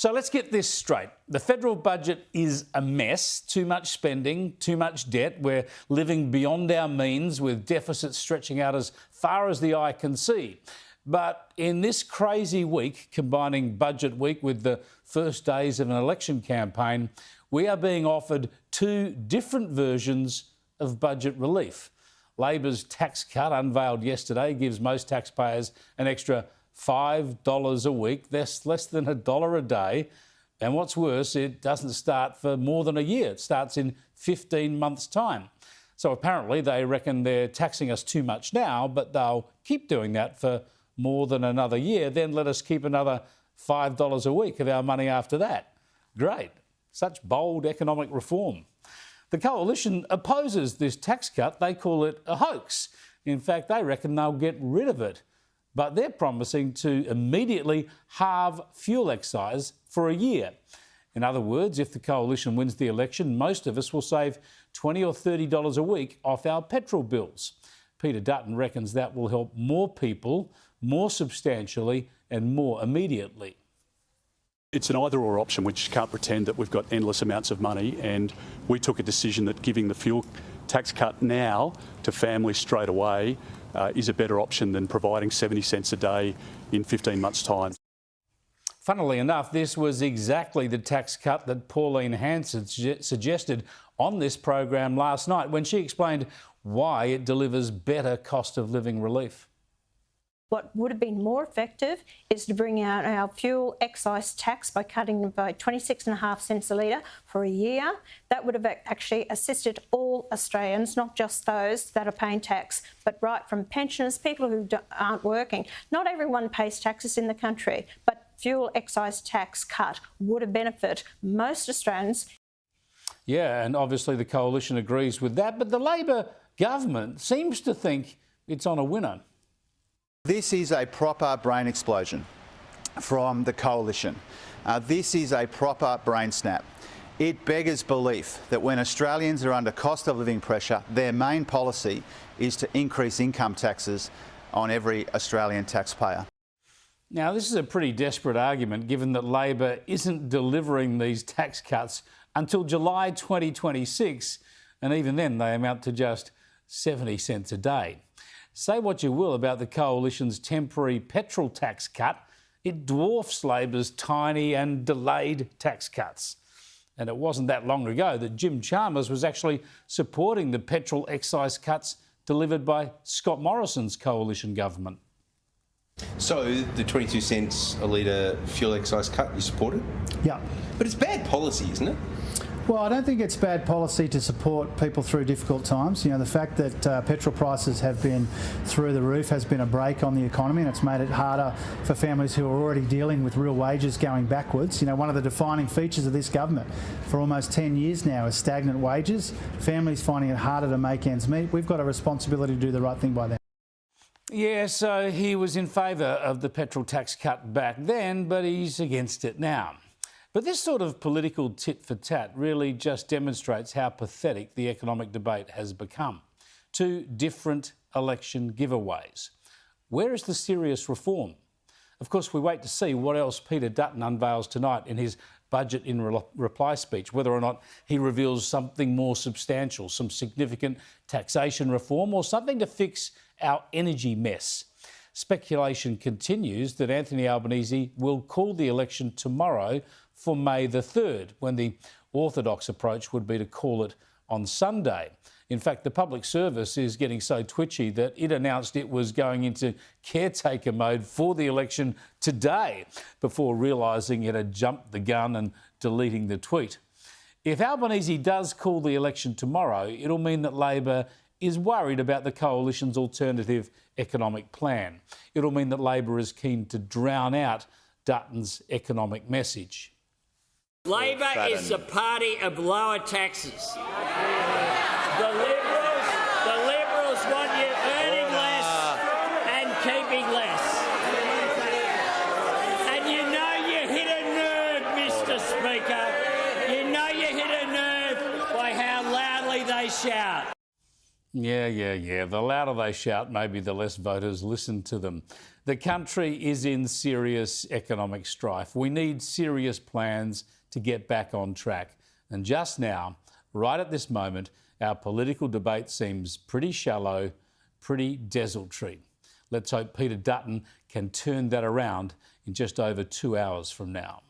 So let's get this straight. The federal budget is a mess. Too much spending, too much debt. We're living beyond our means with deficits stretching out as far as the eye can see. But in this crazy week, combining budget week with the first days of an election campaign, we are being offered two different versions of budget relief. Labor's tax cut, unveiled yesterday, gives most taxpayers an extra $5 a week. That's less than $1 a day. And what's worse, it doesn't start for more than a year. It starts in 15 months' time. So apparently they reckon they're taxing us too much now, but they'll keep doing that for more than another year. Then let us keep another $5 a week of our money after that. Great. Such bold economic reform. The Coalition opposes this tax cut. They call it a hoax. In fact, they reckon they'll get rid of it. But they're promising to immediately halve fuel excise for a year. In other words, if the Coalition wins the election, most of us will save $20 or $30 a week off our petrol bills. Peter Dutton reckons that will help more people, more substantially and more immediately. It's an either-or option, which can't pretend that we've got endless amounts of money, and we took a decision that giving the fuel tax cut now to families straight away is a better option than providing 70 cents a day in 15 months' time. Funnily enough, this was exactly the tax cut that Pauline Hanson suggested on this program last night when she explained why it delivers better cost of living relief. What would have been more effective is to bring out our fuel excise tax by cutting it by 26.5 cents a litre for a year. That would have actually assisted all Australians, not just those that are paying tax, but right from pensioners, people who aren't working. Not everyone pays taxes in the country, but fuel excise tax cut would have benefited most Australians. Yeah, and obviously the Coalition agrees with that, but the Labor government seems to think it's on a winner. This is a proper brain explosion from the Coalition. This is a proper brain snap. It beggars belief that when Australians are under cost of living pressure, their main policy is to increase income taxes on every Australian taxpayer. Now, this is a pretty desperate argument given that Labor isn't delivering these tax cuts until July 2026, and even then they amount to just 70 cents a day. Say what you will about the Coalition's temporary petrol tax cut, it dwarfs Labor's tiny and delayed tax cuts. And it wasn't that long ago that Jim Chalmers was actually supporting the petrol excise cuts delivered by Scott Morrison's Coalition government. So the 22 cents a litre fuel excise cut you supported? Yeah. But it's bad policy, isn't it? Well, I don't think it's bad policy to support people through difficult times. You know, the fact that petrol prices have been through the roof has been a brake on the economy, and it's made it harder for families who are already dealing with real wages going backwards. You know, one of the defining features of this government for almost 10 years now is stagnant wages, families finding it harder to make ends meet. We've got a responsibility to do the right thing by them. Yeah, so he was in favour of the petrol tax cut back then, but he's against it now. But this sort of political tit-for-tat really just demonstrates how pathetic the economic debate has become. Two different election giveaways. Where is the serious reform? Of course, we wait to see what else Peter Dutton unveils tonight in his budget in reply speech, whether or not he reveals something more substantial, some significant taxation reform or something to fix our energy mess. Speculation continues that Anthony Albanese will call the election tomorrow for May the 3rd, when the orthodox approach would be to call it on Sunday. In fact, the public service is getting so twitchy that it announced it was going into caretaker mode for the election today before realising it had jumped the gun and deleting the tweet. If Albanese does call the election tomorrow, it'll mean that Labor is worried about the Coalition's alternative economic plan. It'll mean that Labor is keen to drown out Dutton's economic message. Labor is the party of lower taxes. The Liberals want you earning less and keeping less. And you know you hit a nerve, Mr. Speaker. You know you hit a nerve by how loudly they shout. Yeah. The louder they shout, maybe the less voters listen to them. The country is in serious economic strife. We need serious plans to get back on track. And just now, right at this moment, our political debate seems pretty shallow, pretty desultory. Let's hope Peter Dutton can turn that around in just over 2 hours from now.